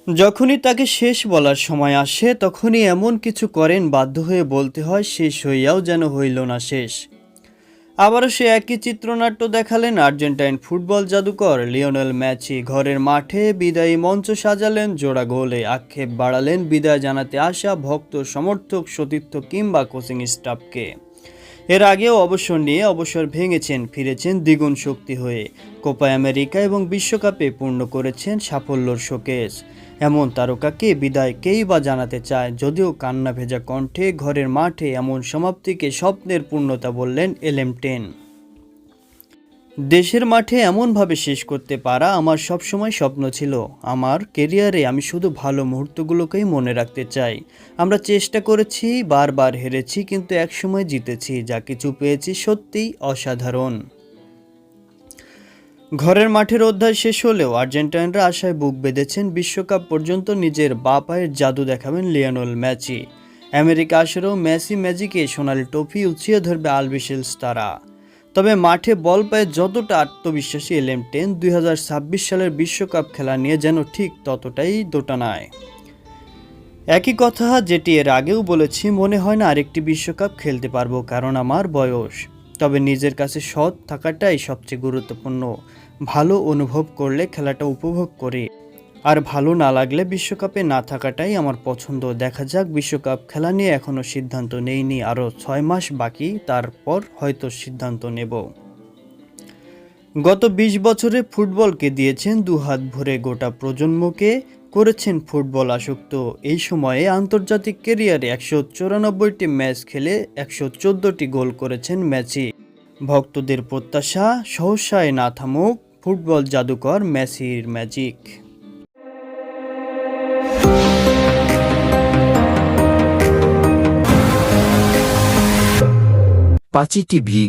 যখনই তাকে শেষ বলার সময় আসে তখনই এমন কিছু করেন বাধ্য হয়ে বলতে হয় শেষ হইয়াও যেন হইল না শেষ। আবারও সে একই চিত্রনাট্য দেখালেন আর্জেন্টাইন ফুটবল জাদুকর লিওনেল মেসি। ঘরের মাঠে বিদায়ী মঞ্চ সাজালেন জোড়া গোলে, আক্ষেপ বাড়ালেন বিদায় জানাতে আসা ভক্ত, সমর্থক, সতীর্থ কিংবা কোচিং স্টাফকে। এর আগেও অবসর নিয়ে অবসর ভেঙেছেন, ফিরেছেন দ্বিগুণ শক্তি হয়ে। কোপা আমেরিকা এবং বিশ্বকাপে পূর্ণ করেছেন সাফল্যর শোকেস। এমন তারকাকে বিদায় কেই বা জানাতে চায়, যদিও কান্না ভেজা কণ্ঠে ঘরের মাঠে এমন সমাপ্তিকে স্বপ্নের পূর্ণতা বললেন এলএম10। দেশের মাঠে এমনভাবে শেষ করতে পারা আমার সবসময় স্বপ্ন ছিল। আমার কেরিয়ারে আমি শুধু ভালো মুহূর্তগুলোকেই মনে রাখতে চাই। আমরা চেষ্টা করেছি, বারবার হেরেছি, কিন্তু একসময় জিতেছি। যা কিছু পেয়েছি সত্যিই অসাধারণ। ঘরের মাঠের অধ্যায় শেষ হলেও আর্জেন্টাইনরা আশায় বুক বেঁধেছেন। বিশ্বকাপ পর্যন্ত নিজের বা পায়ের জাদু দেখাবেন লিওনেল মেসি। আমেরিকা আসরেও মেসি ম্যাজিকে সোনালি ট্রফি উঁচিয়ে ধরবে আলবিসেলস তারা। তবে মাঠে বল পায়ে যতটা আত্মবিশ্বাসী এলএম10, 2026 সালের বিশ্বকাপ খেলা নিয়ে যেন ঠিক ততটাই দোটানায়। একই কথা যেটি এর আগেও বলেছি, মনে হয় না আরেকটি বিশ্বকাপ খেলতে পারবো, কারণ আমার বয়স। তবে নিজের কাছে সৎ থাকাটাই সবচেয়ে গুরুত্বপূর্ণ। ভালো অনুভব করলে খেলাটা উপভোগ করি, আর ভালো না লাগলে বিশ্বকাপে না থাকাটাই আমার পছন্দ। দেখা যাক, বিশ্বকাপ খেলা নিয়ে এখনও সিদ্ধান্ত নেইনি, আরও 6 মাস বাকি, তারপর হয়তো সিদ্ধান্ত নেব। গত 20 বছরে ফুটবলকে দিয়েছেন দুহাত ভরে, গোটা প্রজন্মকে করেছেন ফুটবল আসক্ত। এই সময়ে আন্তর্জাতিক ক্যারিয়ারে 194টি ম্যাচ খেলে 114টি গোল করেছেন মেসি। ভক্তদের প্রত্যাশা সহসায় না থামুক ফুটবল জাদুকর মেসির ম্যাজিক। পাঁচি টিভি।